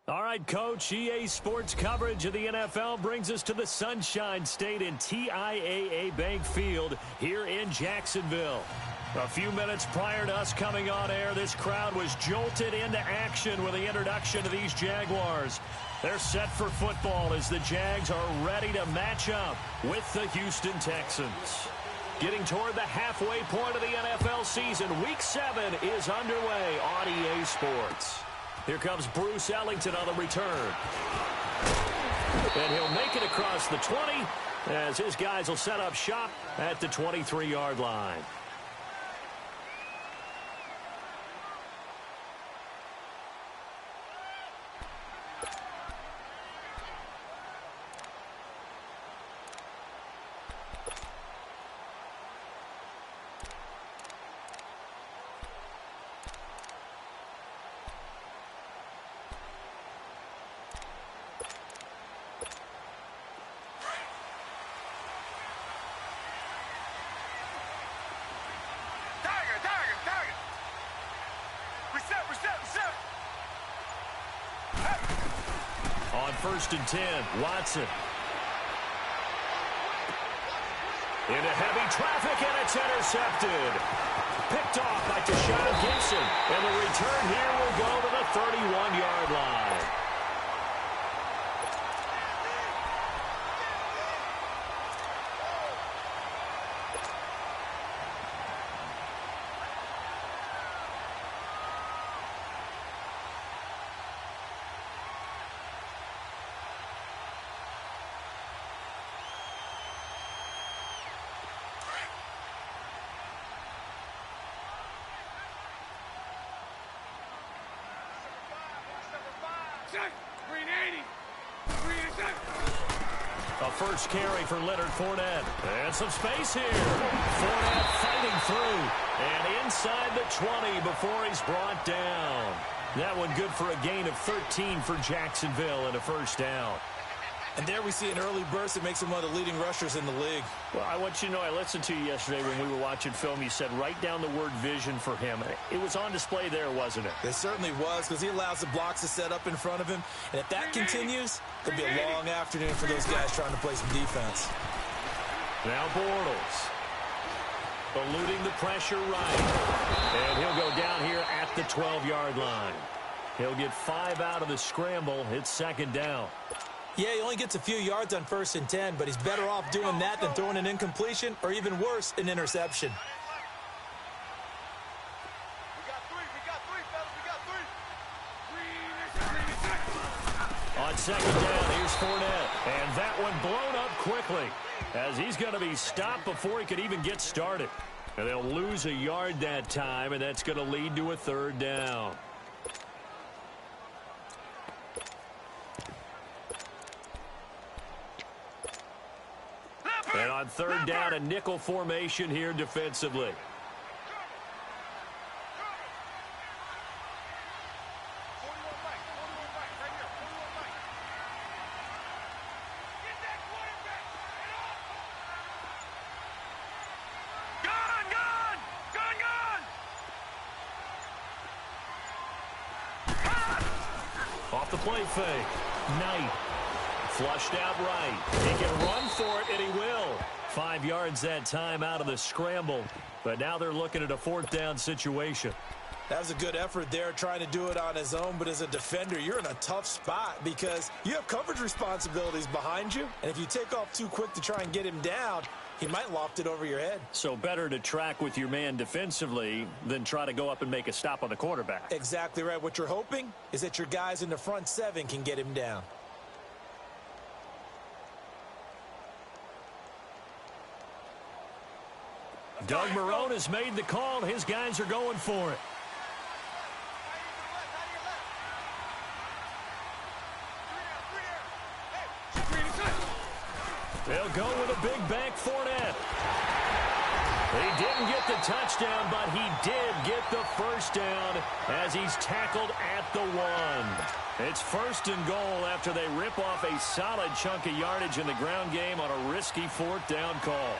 All right, Coach, EA Sports coverage of the NFL brings us to the Sunshine State in TIAA Bank Field here in Jacksonville. A few minutes prior to us coming on air, this crowd was jolted into action with the introduction of these Jaguars. They're set for football as the Jags are ready to match up with the Houston Texans. Getting toward the halfway point of the NFL season, Week 7 is underway on EA Sports. Here comes Bruce Ellington on the return. And he'll make it across the 20 as his guys will set up shop at the 23-yard line. On 1st and 10, Watson. Into heavy traffic, and it's intercepted. Picked off by Deshaun Gibson. And the return here will go to the 31-yard line. A first carry for Leonard Fournette. And some space here. Fournette fighting through. And inside the 20 before he's brought down. That one good for a gain of 13 for Jacksonville and a first down. And there we see an early burst that makes him one of the leading rushers in the league. Well, I want you to know, I listened to you yesterday when we were watching film. You said write down the word vision for him. It was on display there, wasn't it? It certainly was, because he allows the blocks to set up in front of him. And if that continues, it'll be a long afternoon for those guys trying to play some defense. Now Bortles. Eluding the pressure right. And he'll go down here at the 12-yard line. He'll get 5 out of the scramble. It's second down. Yeah, he only gets a few yards on 1st and 10, but he's better off doing that than throwing an incompletion or even worse, an interception. On second down, here's Fournette. And that one blown up quickly as he's going to be stopped before he could even get started. And they'll lose a yard that time, and that's going to lead to a third down. And on third down, a nickel formation here defensively. Off the play fake. Knight. Flushed out right. He can run for it, and he will. 5 yards that time out of the scramble. But now they're looking at a fourth down situation. That was a good effort there, trying to do it on his own. But as a defender, you're in a tough spot because you have coverage responsibilities behind you. And if you take off too quick to try and get him down, he might loft it over your head. So better to track with your man defensively than try to go up and make a stop on the quarterback. Exactly right. What you're hoping is that your guys in the front 7 can get him down. Doug Marrone has made the call. His guys are going for it. They'll go with a big bank Fournette. He didn't get the touchdown, but he did get the first down as he's tackled at the 1. It's 1st and goal after they rip off a solid chunk of yardage in the ground game on a risky 4th down call.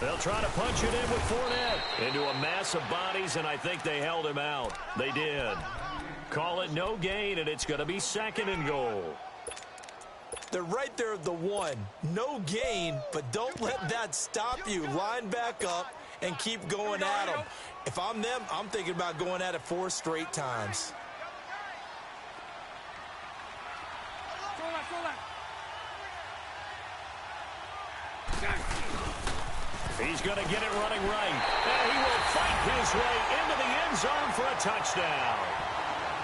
They'll try to punch it in with Fournette into a mass of bodies, and I think they held him out. They did. Call it no gain, and it's going to be 2nd and goal. They're right there at the 1. No gain, but don't let that stop you. Line back up and keep going at them. If I'm them, I'm thinking about going at it 4 straight times. He's going to get it running right. And he will fight his way into the end zone for a touchdown.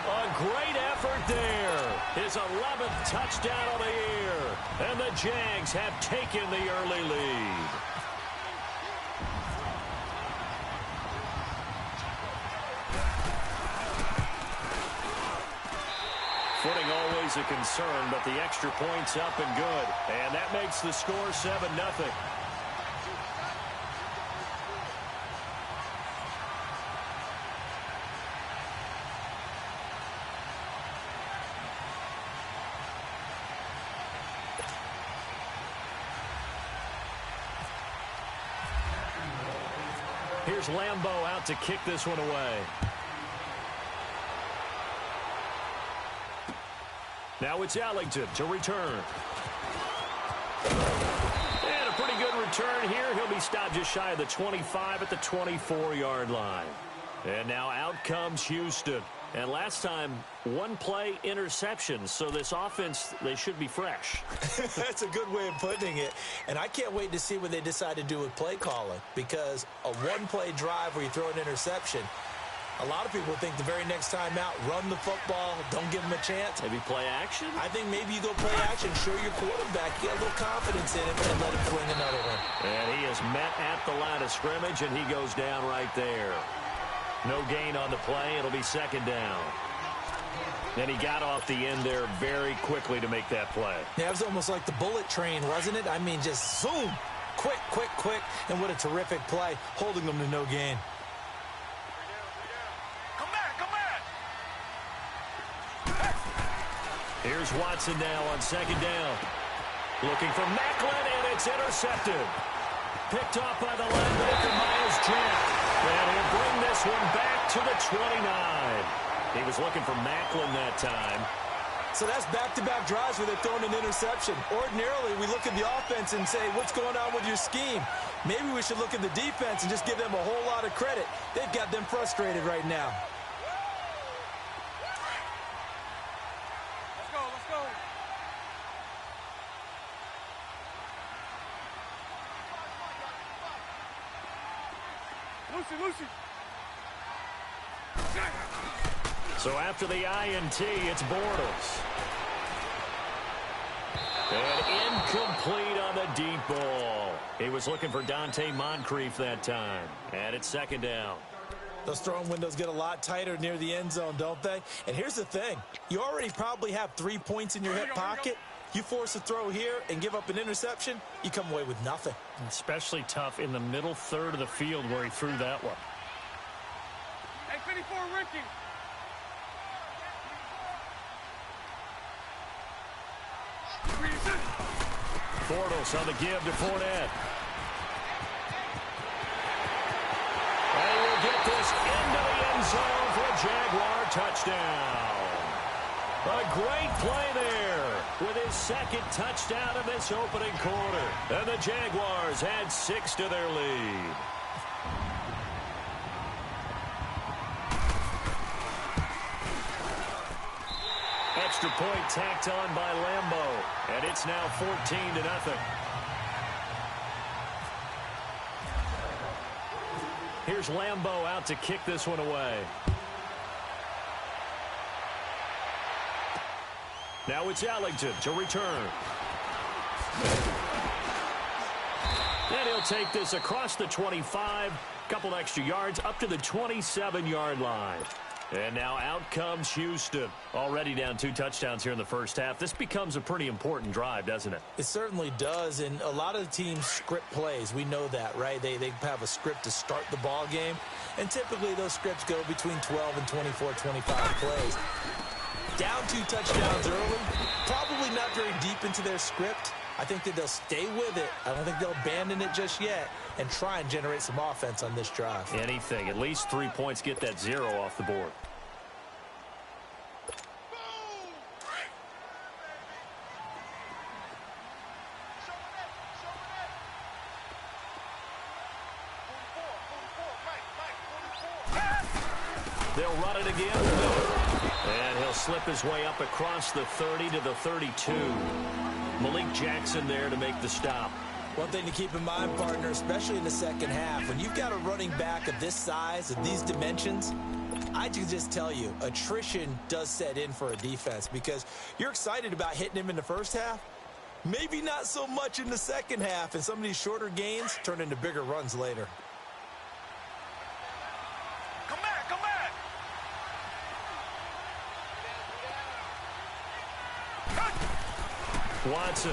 A great effort there. His 11th touchdown of the year. And the Jags have taken the early lead. Footing always a concern, but the extra point's up and good. And that makes the score 7-0. Here's Lambeau out to kick this one away. Now it's Ellington to return. And a pretty good return here. He'll be stopped just shy of the 25 at the 24-yard line. And now out comes Houston. And last time, 1 play interception. So this offense, they should be fresh. That's a good way of putting it. And I can't wait to see what they decide to do with play calling. Because a 1-play drive where you throw an interception, a lot of people think the very next time out, run the football, don't give them a chance. Maybe play action? I think maybe you go play action, show your quarterback, get a little confidence in him, and let him fling another one. And he is met at the line of scrimmage, and he goes down right there. No gain on the play. It'll be 2nd down. And he got off the end there very quickly to make that play. Yeah, it was almost like the bullet train, wasn't it? I mean, just zoom, quick, quick, quick, and what a terrific play, holding them to no gain. Here's Watson now on 2nd down. Looking for Macklin, and it's intercepted. Picked off by the linebacker, Miles Jack. And he'll bring this one back to the 29. He was looking for Macklin that time. So that's back-to-back drives where they're throwing an interception. Ordinarily, we look at the offense and say, what's going on with your scheme? Maybe we should look at the defense and just give them a whole lot of credit. They've got them frustrated right now. So after the INT, it's Bortles. And incomplete on the deep ball. He was looking for Dante Moncrief that time. And it's 2nd down. Those throwing windows get a lot tighter near the end zone, don't they? And here's the thing. You already probably have 3 points in your hip pocket. You force a throw here and give up an interception, you come away with nothing. Especially tough in the middle third of the field where he threw that one. Hey, 54, Ricky. Bortles on the give to Fournette. And we'll get this into the end zone for a Jaguar touchdown. A great play there with his 2nd touchdown of this opening quarter. And the Jaguars add 6 to their lead. Extra point tacked on by Lambeau. And it's now 14-0. Here's Lambeau out to kick this one away. Now it's Ellington to return. And he'll take this across the 25, couple extra yards up to the 27-yard line. And now out comes Houston. Already down 2 touchdowns here in the first half. This becomes a pretty important drive, doesn't it? It certainly does, and a lot of the teams script plays. We know that, right? They have a script to start the ball game, and typically those scripts go between 12 and 24, 25 plays. Down 2 touchdowns early, probably not very deep into their script. I think that they'll stay with it. I don't think they'll abandon it just yet and try and generate some offense on this drive. Anything. At least 3 points, get that 0 off the board. They'll run it again. And he'll slip his way up across the 30 to the 32. Malik Jackson there to make the stop. One thing to keep in mind, partner, especially in the second half, when you've got a running back of this size, of these dimensions, I can just tell you, attrition does set in for a defense because you're excited about hitting him in the first half. Maybe not so much in the second half, and some of these shorter gains turn into bigger runs later. Watson.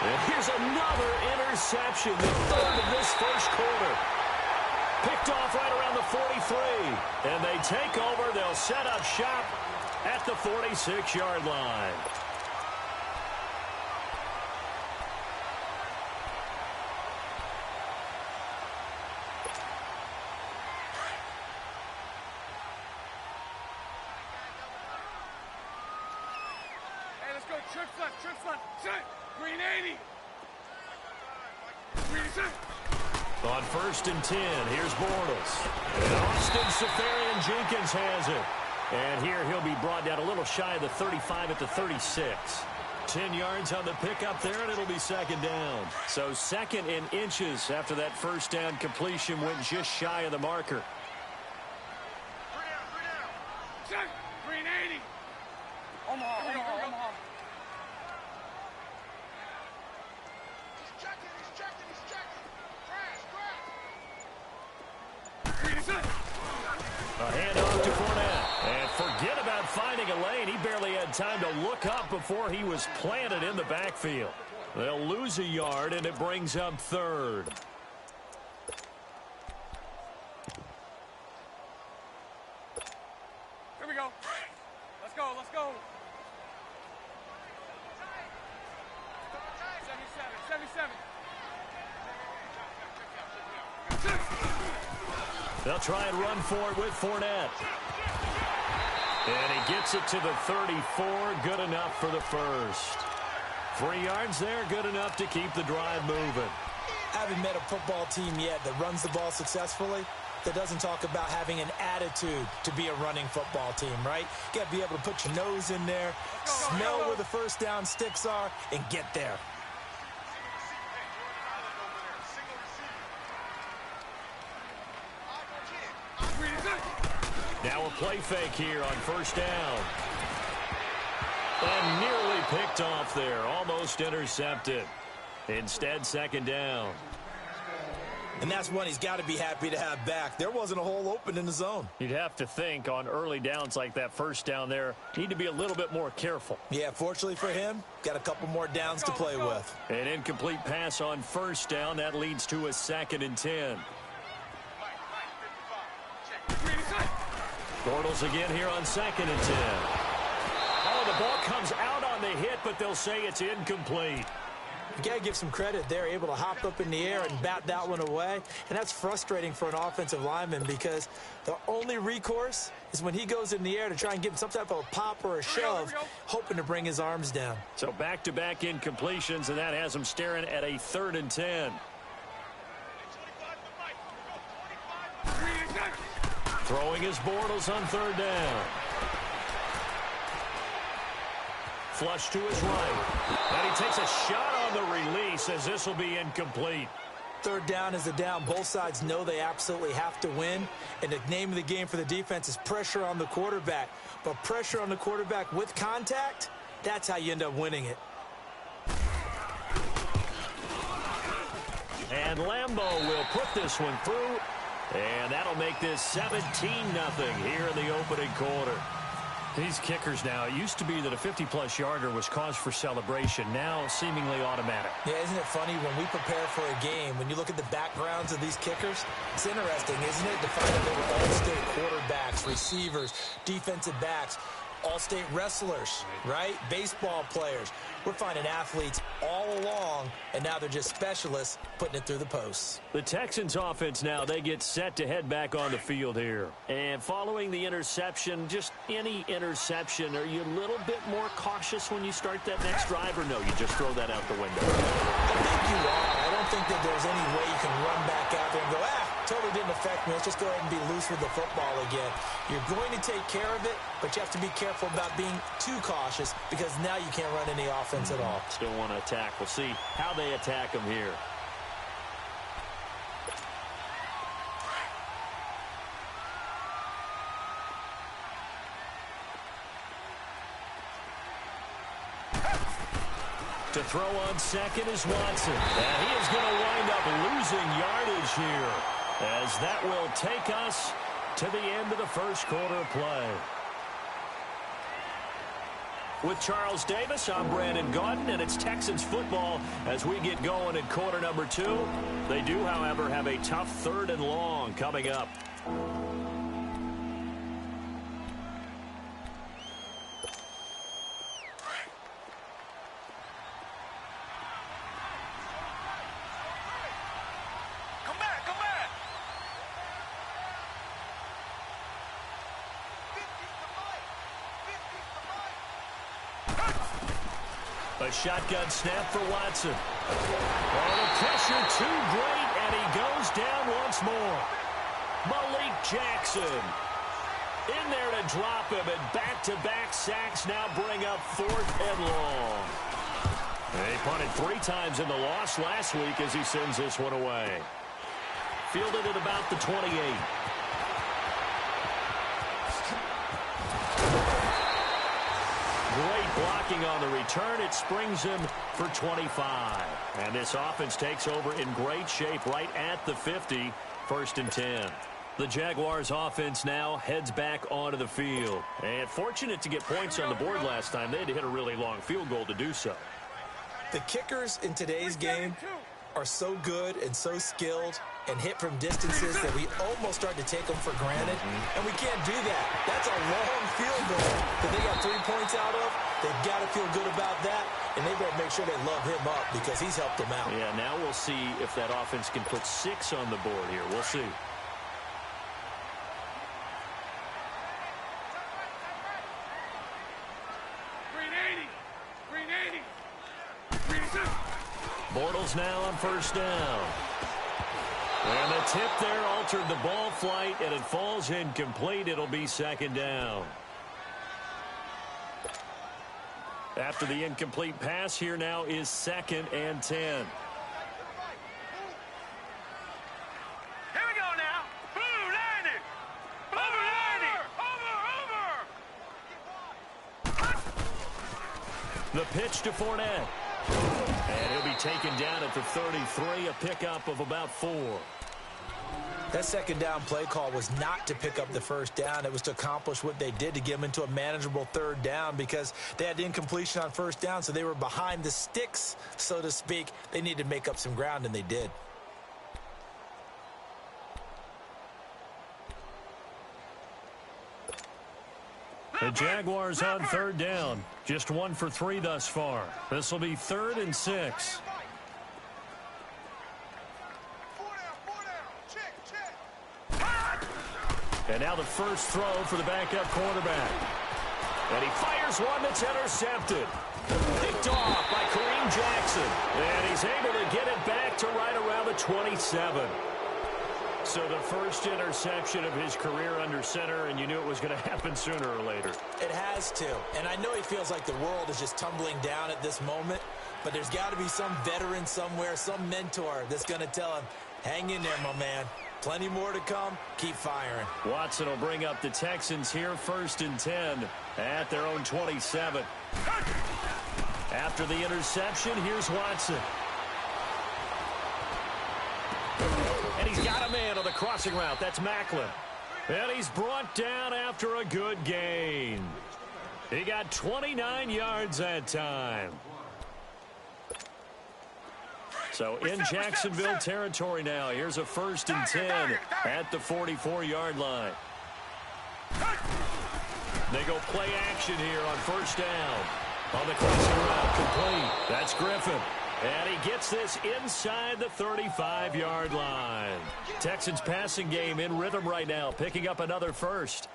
And here's another interception, the third of this first quarter. Picked off right around the 43. And they take over. They'll set up shop at the 46-yard line. Trips left, set, green 80. Green set. On 1st and 10, here's Bortles. And Austin Safarian-Jenkins has it. And here he'll be brought down a little shy of the 35 at the 36. 10 yards on the pickup there, and it'll be second down. So 2nd and inches after that first down completion went just shy of the marker. Set, green 80. Omaha. A handoff to Fournette. And forget about finding a lane. He barely had time to look up before he was planted in the backfield. They'll lose a yard, and it brings up 3rd. Here we go. Let's go. 77. They'll try and run for it with Fournette. And he gets it to the 34. Good enough for the first. 3 yards there. Good enough to keep the drive moving. I haven't met a football team yet that runs the ball successfully that doesn't talk about having an attitude to be a running football team, right? You got to be able to put your nose in there, smell where the first down sticks are, and get there. Now a play fake here on 1st down. And nearly picked off there. Almost intercepted. Instead, 2nd down. And that's one he's got to be happy to have back. There wasn't a hole open in the zone. You'd have to think on early downs like that first down there, need to be a little bit more careful. Yeah, fortunately for him, got a couple more downs to play with. An incomplete pass on 1st down. That leads to a 2nd and 10. Bortles again here on 2nd and 10. Oh, the ball comes out on the hit, but they'll say it's incomplete. You got to give some credit. They're able to hop up in the air and bat that one away. And that's frustrating for an offensive lineman because the only recourse is when he goes in the air to try and give him some type of a pop or a shove, hoping to bring his arms down. So back-to-back incompletions, and that has him staring at a 3rd and 10. Throwing his Bortles on 3rd down. Flush to his right. And he takes a shot on the release as this will be incomplete. 3rd down is a down. Both sides know they absolutely have to win. And the name of the game for the defense is pressure on the quarterback. But pressure on the quarterback with contact, that's how you end up winning it. And Lambeau will put this one through. And that'll make this 17-0 here in the opening quarter. These kickers now, it used to be that a 50-plus yarder was cause for celebration. Now, seemingly automatic. Yeah, isn't it funny when we prepare for a game, when you look at the backgrounds of these kickers, it's interesting, isn't it, to find out they were all-state quarterbacks, receivers, defensive backs, all-state wrestlers, right? Baseball players. We're finding athletes all along, and now they're just specialists putting it through the posts. The Texans offense now, they get set to head back on the field here. And following the interception, just any interception, are you a little bit more cautious when you start that next drive, or no, you just throw that out the window? I think you are. I don't think that there's any way you can run back out there and go, totally didn't affect me. Let's just go ahead and be loose with the football again. You're going to take care of it, but you have to be careful about being too cautious because now you can't run any offense at all. Still want to attack. We'll see how they attack them here. To throw on second is Watson. And he is going to wind up losing yardage here, as that will take us to the end of the first quarter of play. With Charles Davis, I'm Brandon Gaudin, and it's Texans football as we get going in quarter number 2. They do, however, have a tough 3rd and long coming up. A shotgun snap for Watson. Oh, the pressure too great, and he goes down once more. Malik Jackson in there to drop him, and back-to-back sacks now bring up 4th and long. They punted 3 times in the loss last week as he sends this one away. Fielded at about the 28. Great blocking on the return. It springs him for 25. And this offense takes over in great shape right at the 50. 1st and 10. The Jaguars offense now heads back onto the field. And fortunate to get points on the board last time. They had to hit a really long field goal to do so. The kickers in today's game are so good and so skilled and hit from distances that we almost start to take them for granted. And we can't do that. That's a long field goal that they got 3 points out of. They've got to feel good about that, and they better make sure they love him up because he's helped them out. Yeah, now we'll see if that offense can put 6 on the board here. We'll see. Bortles now on 1st down. And the tip there altered the ball flight, and it falls incomplete. It'll be 2nd down. After the incomplete pass, here now is 2nd and 10. Here we go now. Blue, line it. Over. The pitch to Fournette. And he'll be taken down at the 33, a pickup of about 4. That 2nd down play call was not to pick up the 1st down. It was to accomplish what they did to get them into a manageable 3rd down because they had incompletion on 1st down, so they were behind the sticks, so to speak. They needed to make up some ground, and they did. The Jaguars on 3rd down. Just 1 for 3 thus far. This will be 3rd and 6. And now the first throw for the backup quarterback. And he fires one that's intercepted. Picked off by Kareem Jackson. And he's able to get it back to right around the 27. So the first interception of his career under center, and you knew it was going to happen sooner or later. It has to. And I know he feels like the world is just tumbling down at this moment, but there's got to be some veteran somewhere, some mentor that's going to tell him, hang in there, my man. Plenty more to come. Keep firing. Watson will bring up the Texans here, 1st and 10 at their own 27. After the interception, here's Watson. And he's got a man on the crossing route. That's Macklin. And he's brought down after a good gain. He got 29 yards that time. So in Jacksonville territory now. Here's a 1st and 10 at the 44-yard line. They go play action here on 1st down. On the crossing route, complete. That's Griffin. And he gets this inside the 35-yard line. Texans passing game in rhythm right now, picking up another 1st.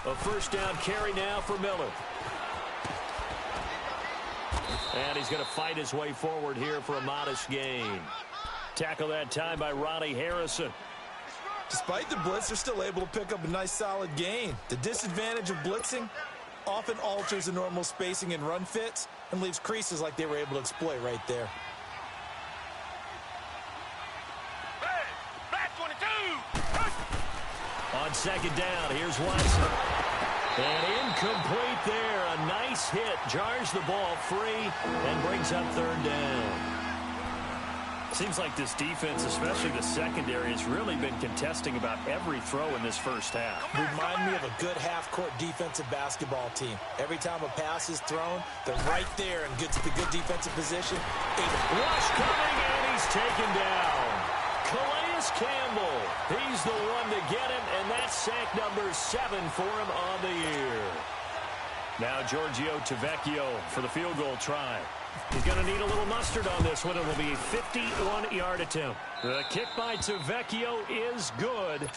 A 1st down carry now for Miller. And he's going to fight his way forward here for a modest gain. Tackle that time by Ronnie Harrison. Despite the blitz, they're still able to pick up a nice solid gain. The disadvantage of blitzing often alters the normal spacing and run fits and leaves creases like they were able to exploit right there. On 2nd down, here's Watson. And incomplete there. A nice hit. Jars the ball free and brings up 3rd down. Seems like this defense, especially the secondary, has really been contesting about every throw in this first half. Remind me of a good half-court defensive basketball team. Every time a pass is thrown, they're right there in good defensive position. Rush coming, and he's taken down. Calais Campbell, he's the one to get him, and that's sack number 7 for him on the year. Now Giorgio Tavecchio for the field goal try. He's going to need a little mustard on this one. It will be a 51-yard attempt. The kick by Tavecchio is good,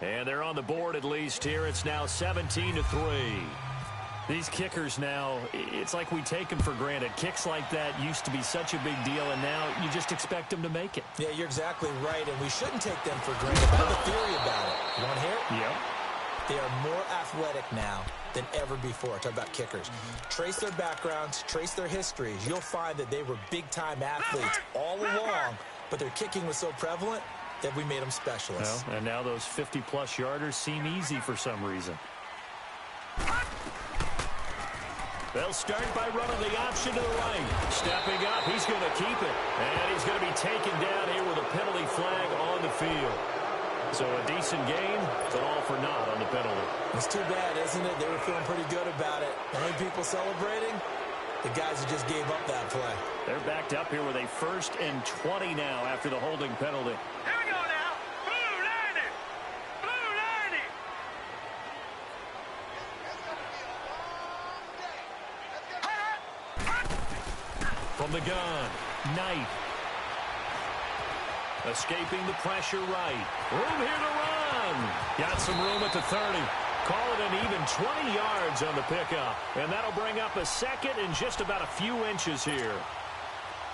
and they're on the board at least here. It's now 17-3. These kickers now, it's like we take them for granted. Kicks like that used to be such a big deal, and now you just expect them to make it. Yeah, you're exactly right, and we shouldn't take them for granted. I have a theory about it. You want to hear it? Yep. They are more athletic now than ever before. Talk about kickers. Trace their backgrounds, trace their histories. You'll find that they were big-time athletes all along, but their kicking was so prevalent that we made them specialists. Well, and now those 50-plus yarders seem easy for some reason. They'll start by running the option to the right. Stepping up, he's going to keep it. And he's going to be taken down here with a penalty flag on the field. So a decent game, but all for naught on the penalty. It's too bad, isn't it? They were feeling pretty good about it. Only people celebrating, the guys who just gave up that play. They're backed up here with a 1st and 20 now after the holding penalty. Here we go now. Blue 90. Blue 90. From the gun, Knight. Escaping the pressure right. Room here to run. Got some room at the 30. Call it an even 20 yards on the pickup. And that'll bring up a 2nd and just about a few inches here.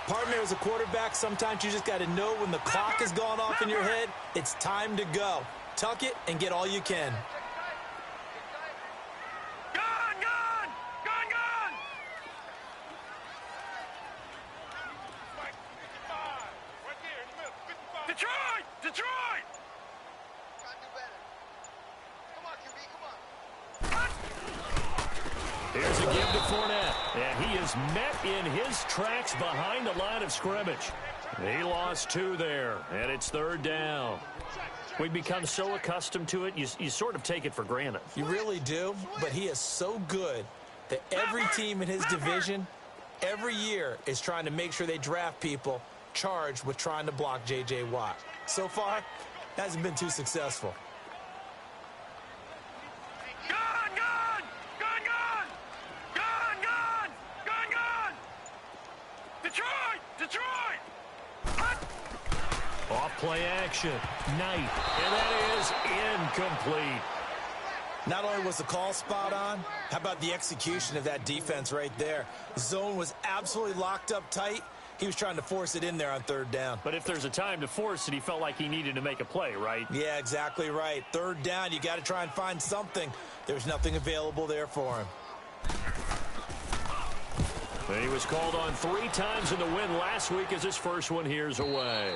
Partner, as a quarterback, sometimes you just got to know when the clock has gone off in your head, it's time to go. Tuck it and get all you can. Gun, gun. Gun, gun. Detroit! Detroit! Here's a give to Fournette, and he is met in his tracks behind the line of scrimmage. He lost 2 there, and it's 3rd down. We've become so accustomed to it, you sort of take it for granted. You really do, but he is so good that every team in his division, every year, is trying to make sure they draft people charged with trying to block J.J. Watt. So far, hasn't been too successful. Gun, gun. Gun, gun. Gun, gun. Gun, gun. Detroit! Detroit! Off play action, Knight, and that is incomplete. Not only was the call spot on, how about the execution of that defense right there? The zone was absolutely locked up tight. He was trying to force it in there on 3rd down. But if there's a time to force it, he felt like he needed to make a play, right? Yeah, exactly right. 3rd down, you got to try and find something. There's nothing available there for him. And he was called on 3 times in the win last week as his first one here's away.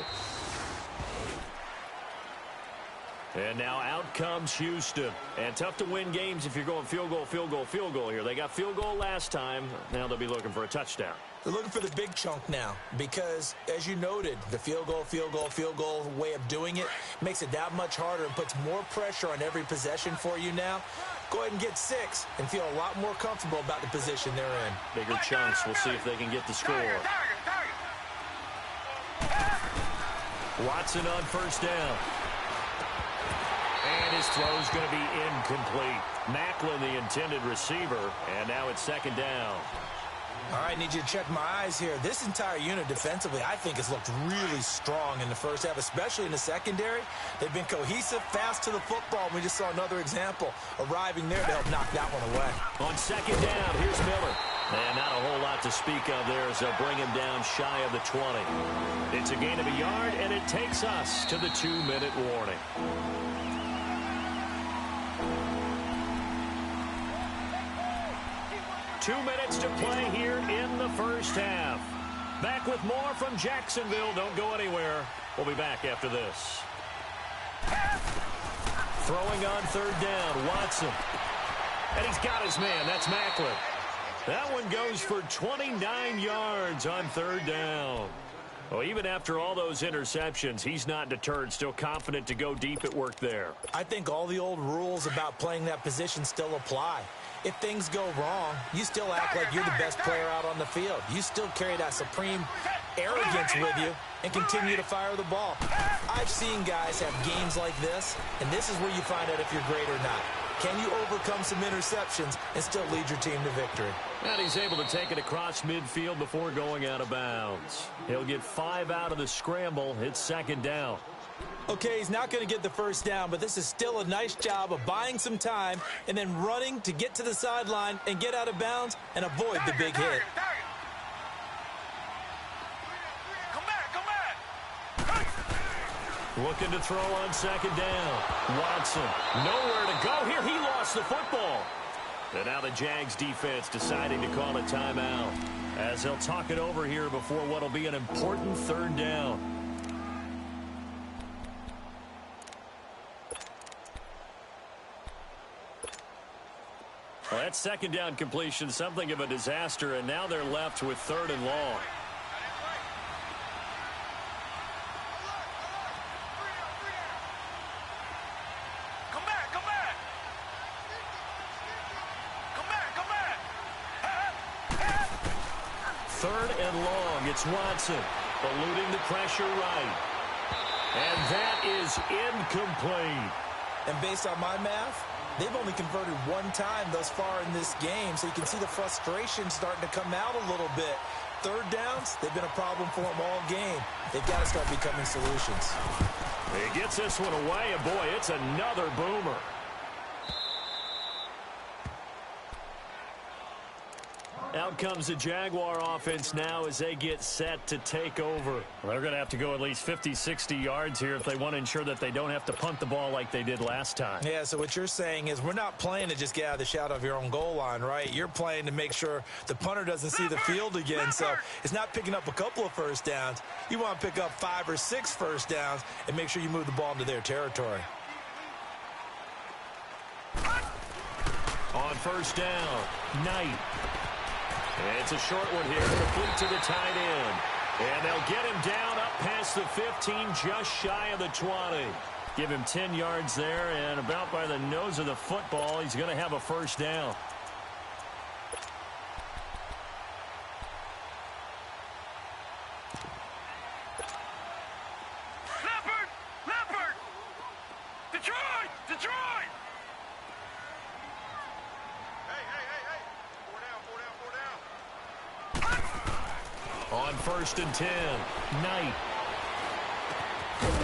And now out comes Houston. And tough to win games if you're going field goal, field goal, field goal here. They got field goal last time. Now they'll be looking for a touchdown. They're looking for the big chunk now because, as you noted, the field goal way of doing it makes it that much harder and puts more pressure on every possession for you now. Go ahead and get 6 and feel a lot more comfortable about the position they're in. Bigger chunks. We'll see if they can get the score. Watson on first down. And his throw is going to be incomplete. Macklin, the intended receiver, and now it's second down. All right, need you to check my eyes here. This entire unit defensively, I think, has looked really strong in the first half, especially in the secondary. They've been cohesive, fast to the football. We just saw another example arriving there to help knock that one away. On second down, here's Miller. And not a whole lot to speak of there as they'll bring him down shy of the 20. It's a gain of a yard, and it takes us to the 2-minute warning. Two minutes to play here in the first half. Back with more from Jacksonville. Don't go anywhere. We'll be back after this. Throwing on third down, Watson. And he's got his man. That's Macklin. That one goes for 29 yards on third down. Well, even after all those interceptions, he's not deterred, still confident to go deep at work there. I think all the old rules about playing that position still apply. If things go wrong, you still act like you're the best player out on the field. You still carry that supreme arrogance with you and continue to fire the ball. I've seen guys have games like this, and this is where you find out if you're great or not. Can you overcome some interceptions and still lead your team to victory? And he's able to take it across midfield before going out of bounds. He'll get 5 out of the scramble. It's second down. Okay, he's not going to get the first down, but this is still a nice job of buying some time and then running to get to the sideline and get out of bounds and avoid the big hit. Looking to throw on second down. Watson, nowhere to go here. He lost the football. And now the Jags defense deciding to call a timeout as they'll talk it over here before what will be an important third down. Well, that second down completion, something of a disaster, and now they're left with third and long. Third and long, it's Watson, eluding the pressure right. And that is incomplete. And based on my math, they've only converted one time thus far in this game, so you can see the frustration starting to come out a little bit. Third downs, they've been a problem for them all game. They've got to start becoming solutions. He gets this one away, and boy, it's another boomer. Out comes the Jaguar offense now as they get set to take over. They're going to have to go at least 50, 60 yards here if they want to ensure that they don't have to punt the ball like they did last time. Yeah, so what you're saying is we're not playing to just get out of the shadow of your own goal line, right? You're playing to make sure the punter doesn't see the field again. So it's not picking up a couple of first downs. You want to pick up 5 or 6 first downs and make sure you move the ball into their territory. On first down, Knight. It's a short one here, complete to the tight end. And they'll get him down up past the 15, just shy of the 20. Give him 10 yards there, and about by the nose of the football, he's going to have a first down. Leopard! Detroit! On first and 10, Knight.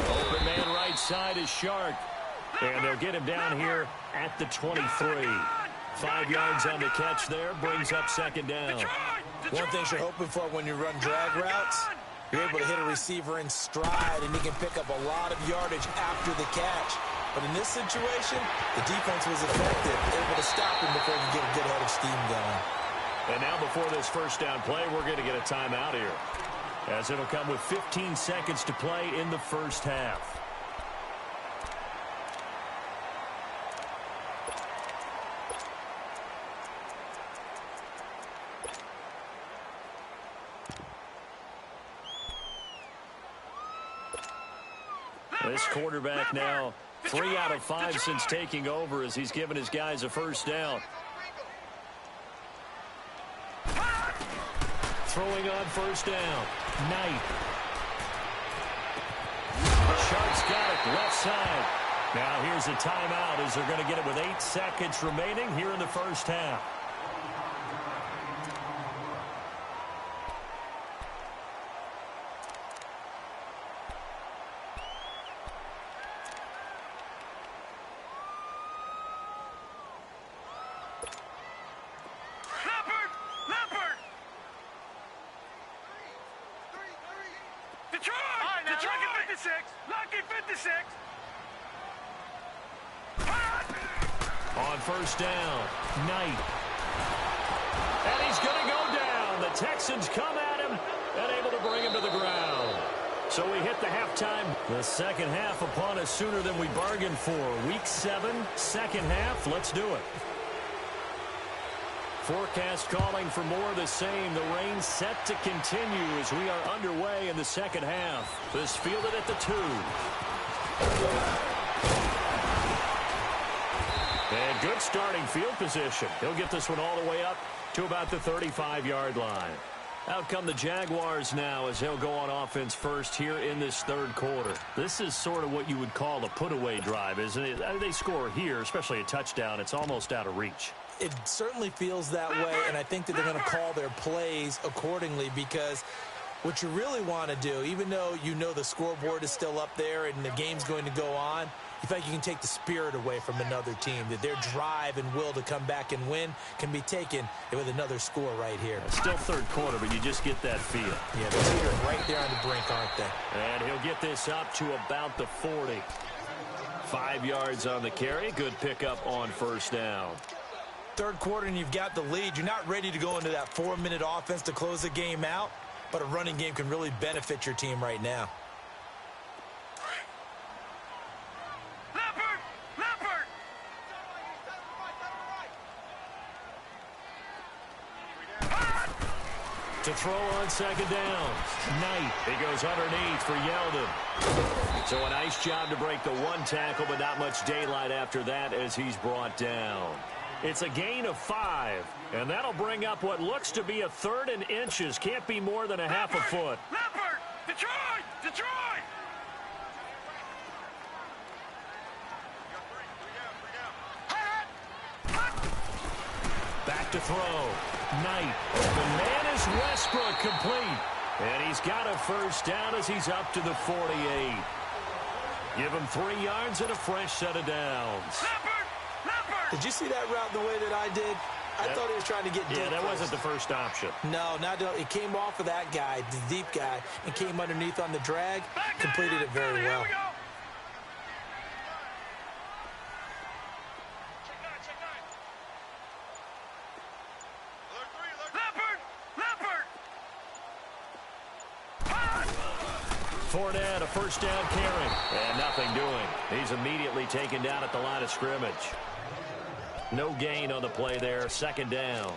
Open man right side is Shark. And they'll get him down here at the 23. 5 yards on the catch there, brings up second down. One thing you're hoping for when you run drag routes, you're able to hit a receiver in stride, and he can pick up a lot of yardage after the catch. But in this situation, the defense was effective, able to stop him before he could get a good head of steam going. And now before this first down play, we're going to get a timeout here, as it'll come with 15 seconds to play in the first half. This quarterback now 3 out of 5 since taking over as he's given his guys a first down. Throwing on first down. Knight. Sharp's got it left side. Now here's a timeout as they're going to get it with 8 seconds remaining here in the first half. On first down, Knight. And he's going to go down. The Texans come at him and able to bring him to the ground. So we hit the halftime. The second half upon us sooner than we bargained for. Week 7, second half. Let's do it. Forecast calling for more of the same. The rain set to continue as we are underway in the second half. This fielded at the 2. And good starting field position. He'll get this one all the way up to about the 35-yard line. Out come the Jaguars now as they'll go on offense first here in this third quarter. This is sort of what you would call a put-away drive, isn't it? They score here, especially a touchdown. It's almost out of reach. It certainly feels that way, and I think that they're going to call their plays accordingly because what you really want to do, even though you know the scoreboard is still up there and the game's going to go on, you feel like you can take the spirit away from another team, that their drive and will to come back and win can be taken with another score right here. Still third quarter, but you just get that feel. Yeah, they're right there on the brink, aren't they? And he'll get this up to about the 40. 5 yards on the carry. Good pickup on first down. Third quarter and you've got the lead. You're not ready to go into that 4-minute offense to close the game out, but a running game can really benefit your team right now. To throw on second down. Knight. He goes underneath for Yeldon. So a nice job to break the 1 tackle, but not much daylight after that as he's brought down. It's a gain of 5, and that'll bring up what looks to be a 3rd and inches. Can't be more than a half a foot. Leopard! Detroit! Detroit! Back to throw. Knight. The man is Westbrook, complete. And he's got a first down as he's up to the 48. Give him 3 yards and a fresh set of downs. Leopard! Leopard! Did you see that route the way that I did? I thought he was trying to get deep. Yeah, that wasn't the first option. No, it came off of that guy, the deep guy, and came underneath on the drag. Completed it very well. Fournette, a first down carry, and nothing doing. He's immediately taken down at the line of scrimmage. No gain on the play there, second down.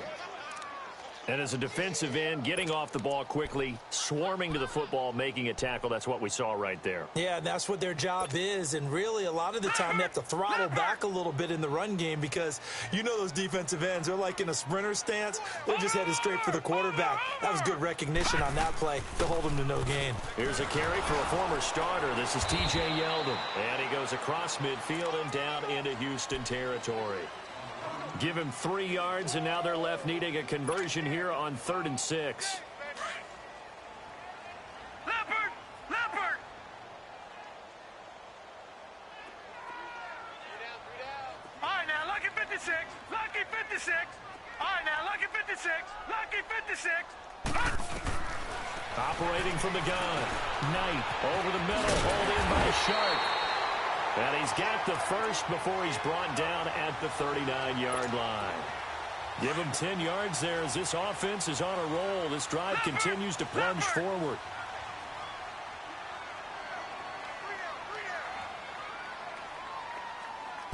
And as a defensive end, getting off the ball quickly, swarming to the football, making a tackle, that's what we saw right there. Yeah, that's what their job is, and really a lot of the time they have to throttle back a little bit in the run game because you know those defensive ends, they're like in a sprinter stance. They're just headed straight for the quarterback. That was good recognition on that play to hold him to no gain. Here's a carry for a former starter. This is T.J. Yeldon, and he goes across midfield and down into Houston territory. Give him 3 yards, and now they're left needing a conversion here on 3rd and 6. Leopard! Leopard! All right, now, lucky 56. Lucky 56. All right, now, lucky 56. Lucky 56. Operating from the gun. Knight over the middle, hauled in by Sharp. And he's got the first before he's brought down at the 39-yard line. Give him 10 yards there as this offense is on a roll. This drive continues to plunge forward.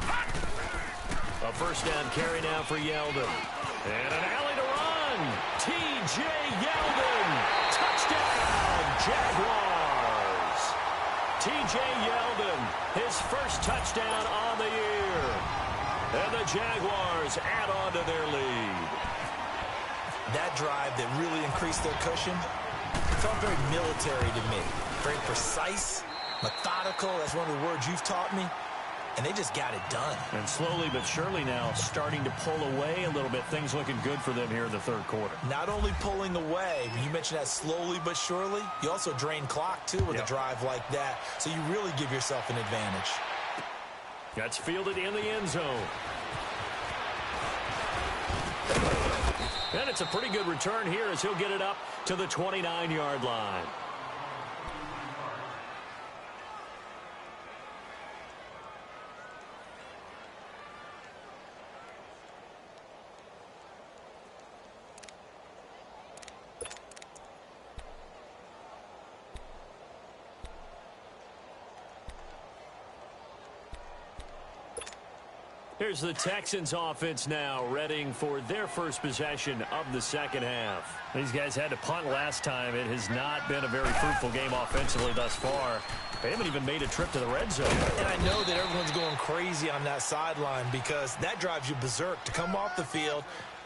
A first down carry now for Yeldon. And an alley to run. T.J. Yeldon. Touchdown, Jaguars. T.J. Yeldon, his first touchdown on the year. And the Jaguars add on to their lead. That drive that really increased their cushion felt very military to me. Very precise, methodical. That's one of the words you've taught me. And they just got it done. And slowly but surely now starting to pull away a little bit. Things looking good for them here in the third quarter. Not only pulling away, you mentioned that slowly but surely, you also drain clock, too, with a drive like that. So you really give yourself an advantage. That's fielded in the end zone. And it's a pretty good return here as he'll get it up to the 29-yard line. Here's the Texans offense now, readying for their first possession of the second half. These guys had to punt last time. It has not been a very fruitful game offensively thus far. They haven't even made a trip to the red zone. And I know that everyone's going crazy on that sideline because that drives you berserk to come off the field,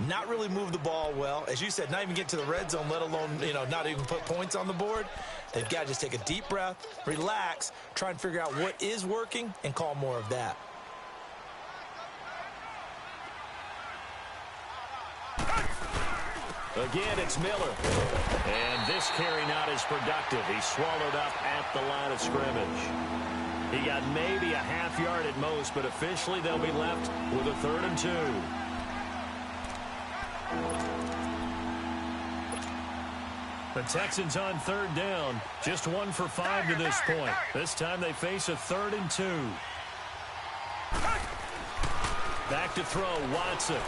not really move the ball well. As you said, not even get to the red zone, let alone, not even put points on the board. They've got to just take a deep breath, relax, try and figure out what is working, and call more of that. Again, it's Miller. And this carry not as productive. He's swallowed up at the line of scrimmage. He got maybe a half yard at most, but officially they'll be left with a 3rd and 2. The Texans on 3rd down. Just 1 for 5 to this point. This time they face a 3rd and 2. Back to throw, Watson.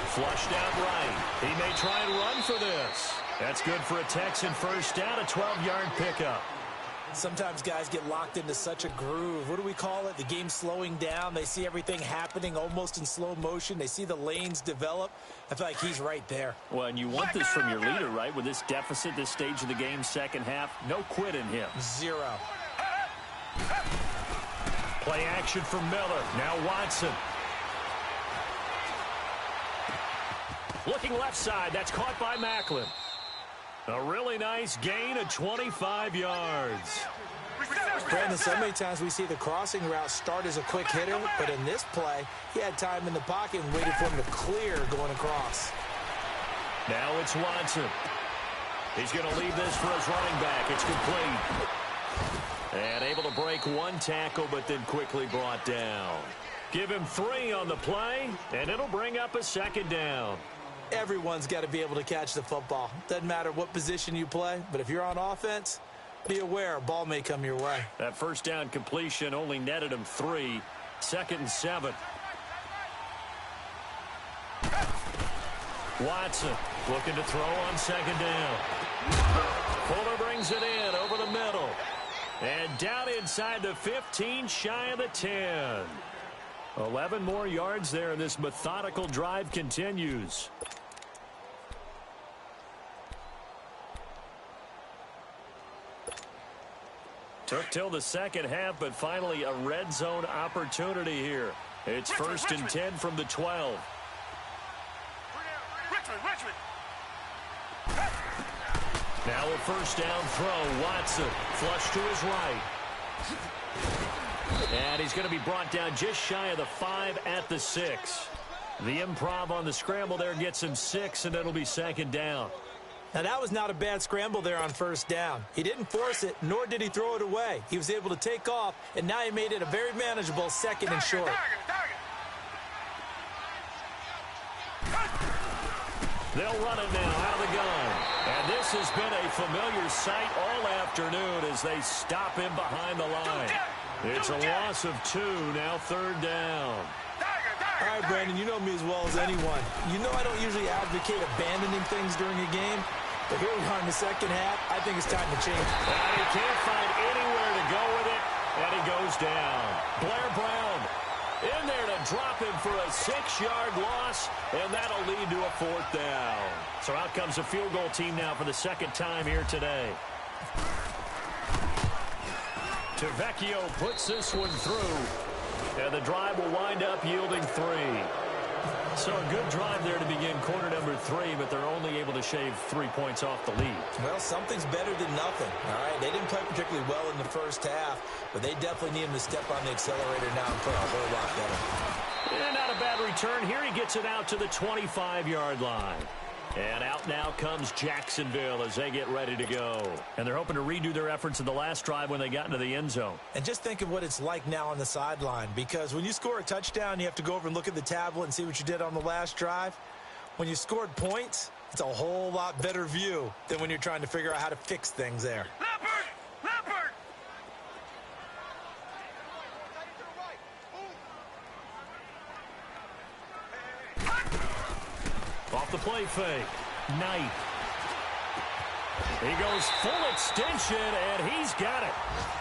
Flushed out right. He may try and run for this. That's good for a Texan first down, a 12-yard pickup. Sometimes guys get locked into such a groove. What do we call it? The game slowing down. They see everything happening almost in slow motion. They see the lanes develop. I feel like he's right there. Well, and you want this from your leader, right? With this deficit, this stage of the game, second half, no quit in him. 0. Play action from Miller. Now Watson. Looking left side. That's caught by Macklin. A really nice gain of 25 yards. Brandon, so many times we see the crossing route start as a quick hitter, but in this play, he had time in the pocket and waited for him to clear going across. Now it's Watson. He's going to leave this for his running back. It's complete. And able to break 1 tackle, but then quickly brought down. Give him 3 on the play, and it'll bring up a 2nd down. Everyone's got to be able to catch the football. Doesn't matter what position you play, but if you're on offense, be aware a ball may come your way. That first down completion only netted him 3. 2nd and 7. Watson looking to throw on 2nd down. Fuller brings it in over the middle. And down inside the 15, shy of the 10. 11 more yards there, and this methodical drive continues. Took till the second half, but finally a red zone opportunity here. It's 1st and 10 from the 12. Richmond. Now a first down throw. Watson flush to his right. And he's going to be brought down just shy of the 5 at the 6. The improv on the scramble there gets him 6, and it'll be 2nd down. Now, that was not a bad scramble there on first down. He didn't force it, nor did he throw it away. He was able to take off, and now he made it a very manageable 2nd and short. They'll run it now out of the gun. And this has been a familiar sight all afternoon as they stop him behind the line. It's a loss of 2, now 3rd down. All right, Brandon, you know me as well as anyone. You know I don't usually advocate abandoning things during a game, but here we are in the second half. I think it's time to change. And he can't find anywhere to go with it, and he goes down. Blair Brown in there to drop him for a 6-yard loss, and that'll lead to a 4th down. So out comes a field goal team now for the 2nd time here today. To Vecchio puts this one through. And the drive will wind up yielding 3. So a good drive there to begin quarter number 3, but they're only able to shave 3 points off the lead. Well, something's better than nothing. All right, they didn't play particularly well in the first half, but they definitely need him to step on the accelerator now and play a whole lot better. And not a bad return here. He gets it out to the 25-yard line. And out now comes Jacksonville as they get ready to go. And they're hoping to redo their efforts in the last drive when they got into the end zone. And just think of what it's like now on the sideline, because when you score a touchdown, you have to go over and look at the tablet and see what you did on the last drive. When you scored points, it's a whole lot better view than when you're trying to figure out how to fix things there. Leopard! Leopard! Off the play fake. Knight. He goes full extension, and he's got it.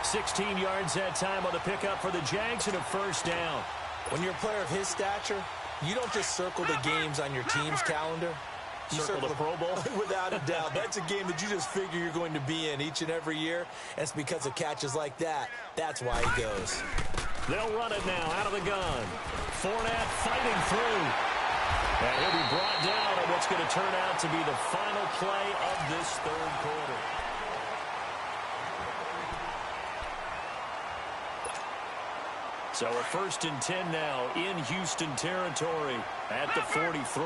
16 yards that time on the pickup for the Jags and a first down. When you're a player of his stature, you don't just circle the games on your team's calendar. You Circle the Pro Bowl? Without a doubt. That's a game that you just figure you're going to be in each and every year. And it's because of catches like that. That's why he goes. They'll run it now out of the gun. Fournette fighting through. And he'll be brought down on what's going to turn out to be the final play of this third quarter. So a 1st and 10 now in Houston territory at the 43.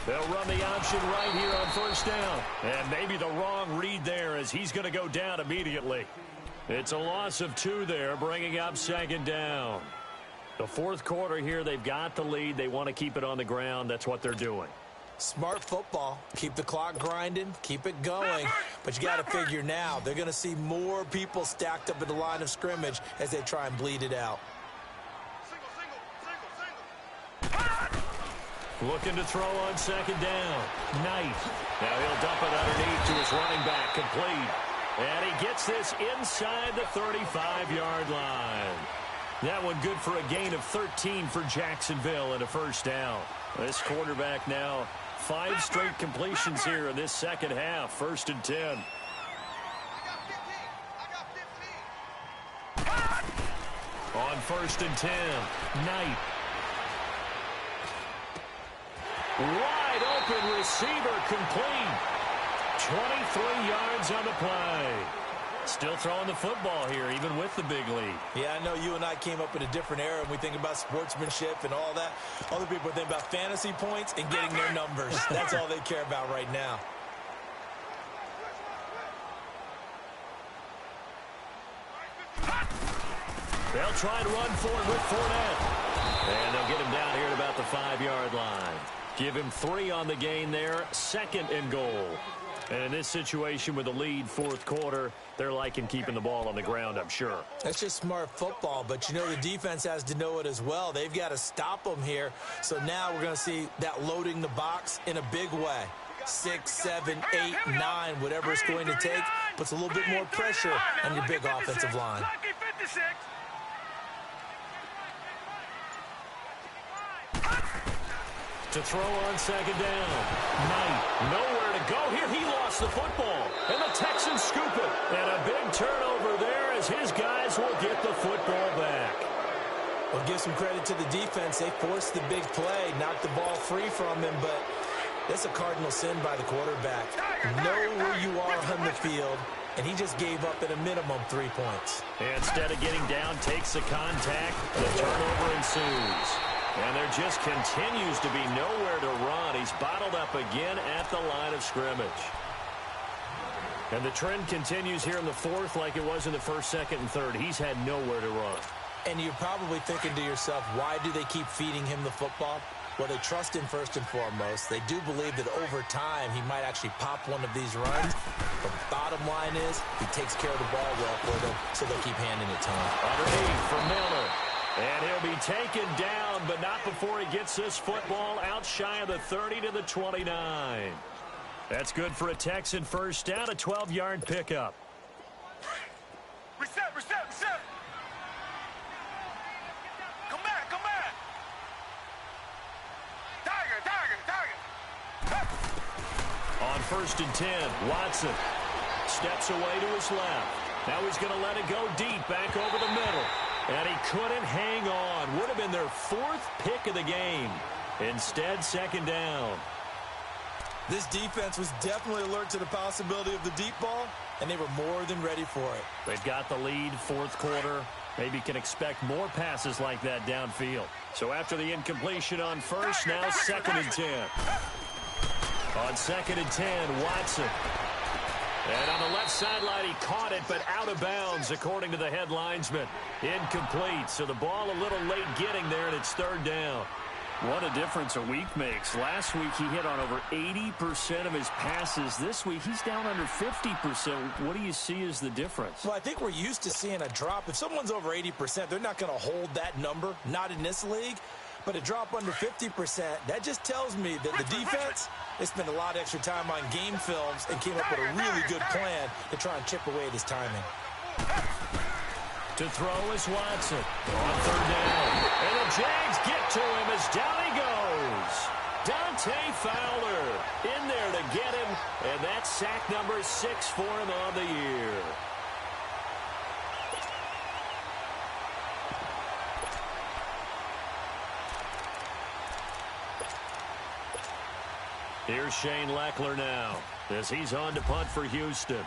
They'll run the option right here on first down. And maybe the wrong read there as he's going to go down immediately. It's a loss of 2 there, bringing up 2nd down. The 4th quarter here, they've got the lead. They want to keep it on the ground. That's what they're doing. Smart football. Keep the clock grinding. Keep it going. But you got to figure now, they're going to see more people stacked up at the line of scrimmage as they try and bleed it out. Looking to throw on 2nd down. Knight. Now he'll dump it underneath to his running back. Complete. And he gets this inside the 35-yard line. That one good for a gain of 13 for Jacksonville and a first down. This quarterback now 5 straight completions here in this second half. 1st and 10. On 1st and 10. Knight. Wide open receiver complete. 23 yards on the play. Still throwing the football here, even with the big lead. Yeah, I know you and I came up in a different era, and we think about sportsmanship and all that. Other people think about fantasy points and getting their numbers. That's all they care about right now. They'll try to run for it with Fournette. And they'll get him down here at about the 5-yard line. Give him 3 on the gain there. 2nd and goal. And in this situation with the lead 4th quarter, they're liking keeping the ball on the ground, I'm sure. That's just smart football, but you know the defense has to know it as well. They've got to stop them here. So now we're going to see that loading the box in a big way. 6, 7, 8, 9, whatever it's going to take, puts a little bit more pressure on your big offensive line. Lucky 56. To throw on 2nd down. Knight, nowhere to go here. He lost the football. And the Texans scoop it. And a big turnover there as his guys will get the football back. Well, give some credit to the defense. They forced the big play, knocked the ball free from him, but that's a cardinal sin by the quarterback. Know where you are on the field, and he just gave up at a minimum 3 points. And instead of getting down, takes the contact. The turnover ensues. And there just continues to be nowhere to run. He's bottled up again at the line of scrimmage. And the trend continues here in the 4th like it was in the 1st, 2nd, and 3rd. He's had nowhere to run. And you're probably thinking to yourself, why do they keep feeding him the football? Well, they trust him first and foremost. They do believe that over time he might actually pop one of these runs. The bottom line is he takes care of the ball well for them, so they'll keep handing it to him. Underneath for Miller. And he'll be taken down, but not before he gets this football out shy of the 30 to the 29. That's good for a Texan first down, a 12-yard pickup. Reset, reset, reset. Come back, come back. Tiger, tiger, tiger. 1st and 10. Watson steps away to his left. Now he's going to let it go deep, back over the middle. And he couldn't hang on. Would have been their 4th pick of the game. Instead, 2nd down. This defense was definitely alert to the possibility of the deep ball, and they were more than ready for it. They've got the lead, 4th quarter. Maybe can expect more passes like that downfield. So after the incompletion on 1st, now 2nd and 10. On 2nd and 10, Watson. And on the left sideline, he caught it, but out of bounds, according to the head linesman. Incomplete, so the ball a little late getting there, and it's 3rd down. What a difference a week makes. Last week, he hit on over 80% of his passes. This week, he's down under 50%. What do you see as the difference? Well, I think we're used to seeing a drop. If someone's over 80%, they're not going to hold that number, not in this league. But a drop under 50%, that just tells me that the defense, they spent a lot of extra time on game films and came up with a really good plan to try and chip away at his timing. To throw is Watson on 3rd down. And the Jags get to him as down he goes. Dante Fowler in there to get him. And that's sack number 6 for him on the year. Here's Shane Leckler now as he's on to punt for Houston.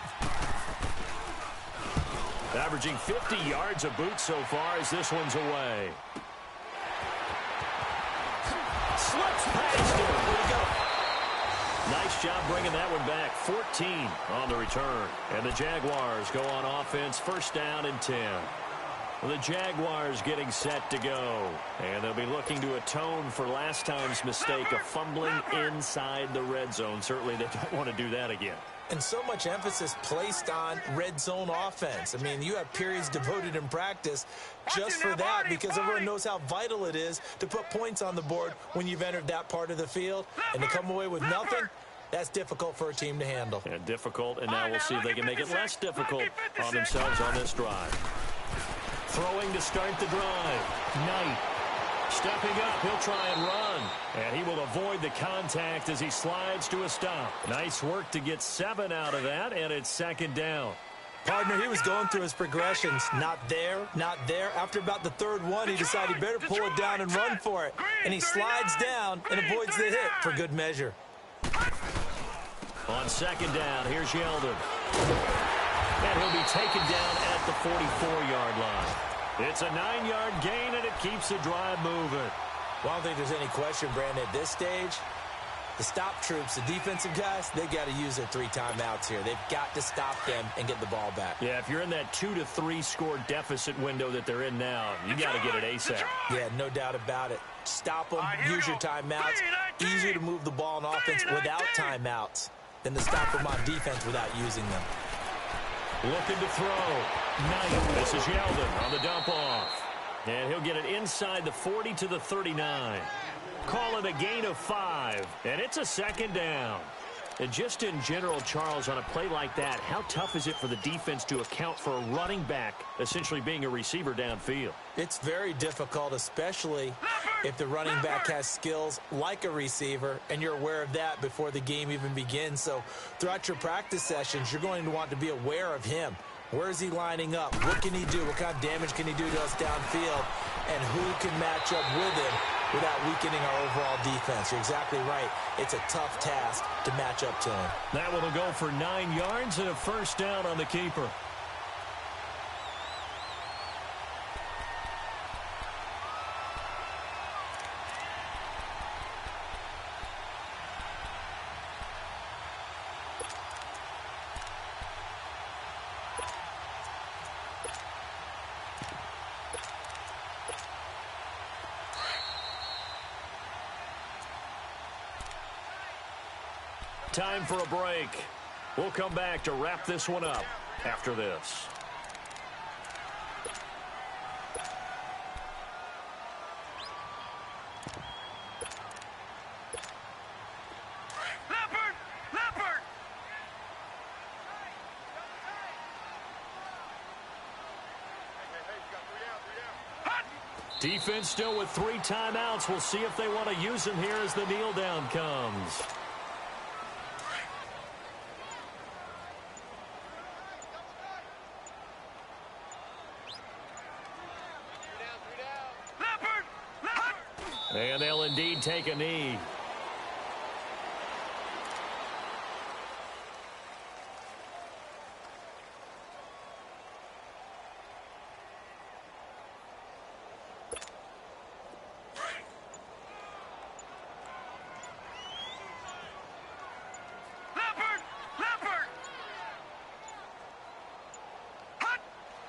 Averaging 50 yards a boot so far as this one's away. Slips past him. Way to go. Nice job bringing that one back. 14 on the return. And the Jaguars go on offense, 1st down and 10. The Jaguars getting set to go. And they'll be looking to atone for last time's mistake of fumbling inside the red zone. Certainly they don't want to do that again. And so much emphasis placed on red zone offense. I mean, you have periods devoted in practice just for that because everyone knows how vital it is to put points on the board when you've entered that part of the field. And to come away with nothing, that's difficult for a team to handle. And difficult, and now we'll see if they can make it less difficult on themselves on this drive. Throwing to start the drive. Knight stepping up. He'll try and run. And he will avoid the contact as he slides to a stop. Nice work to get 7 out of that, and it's 2nd down. Partner, he was going through his progressions. Not there, not there. After about the 3rd one, he decided he better pull it down and run for it. And he slides down and avoids the hit for good measure. On 2nd down, here's Yeldon. And he'll be taken down at the 44-yard line. It's a 9-yard gain, and it keeps the drive moving. Well, I don't think there's any question, Brandon, at this stage, the stop troops, the defensive guys, they got to use their 3 timeouts here. They've got to stop them and get the ball back. Yeah, if you're in that 2 to 3 score deficit window that they're in now, you got to get it ASAP. Yeah, no doubt about it. Stop them, use your timeouts. Easier to move the ball on offense without timeouts than to stop them on defense without using them. Looking to throw. Knight. This is Yeldon on the dump off. And he'll get it inside the 40 to the 39. Call it a gain of 5. And it's a 2nd down. And just in general, Charles, on a play like that, how tough is it for the defense to account for a running back essentially being a receiver downfield? It's very difficult, especially if the running back has skills like a receiver, and you're aware of that before the game even begins. So throughout your practice sessions, you're going to want to be aware of him. Where is he lining up? What can he do? What kind of damage can he do to us downfield? And who can match up with him without weakening our overall defense? You're exactly right. It's a tough task to match up to him. That one will go for 9 yards and a 1st down on the keeper. Time for a break. We'll come back to wrap this one up after this. Leopard! Defense still with 3 timeouts. We'll see if they want to use them here as the kneel down comes. And they'll indeed take a knee.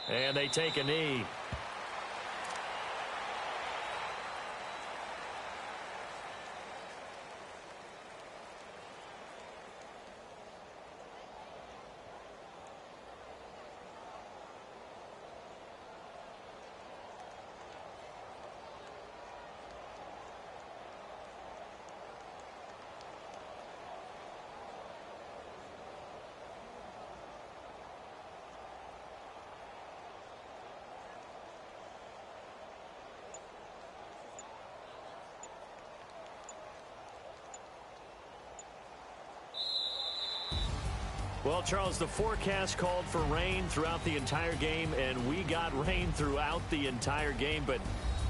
And they take a knee. Well, Charles, the forecast called for rain throughout the entire game, and we got rain throughout the entire game. But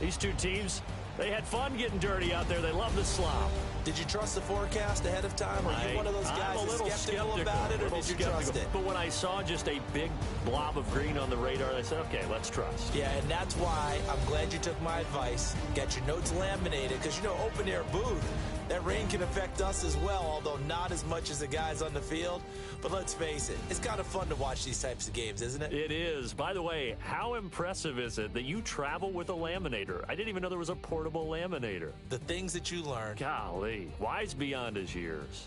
these two teams, they had fun getting dirty out there. They love the slop. Did you trust the forecast ahead of time? Are you one of those guys that's skeptical about it, or did you trust it? But when I saw just a big blob of green on the radar, I said, okay, let's trust. Yeah, and that's why I'm glad you took my advice. Get your notes laminated, because, you know, open air booth, that rain can affect us as well, although not as much as the guys on the field. But let's face it, it's kind of fun to watch these types of games, isn't it? It is. By the way, how impressive is it that you travel with a laminator? I didn't even know there was a portable laminator. The things that you learn. Golly, wise beyond his years.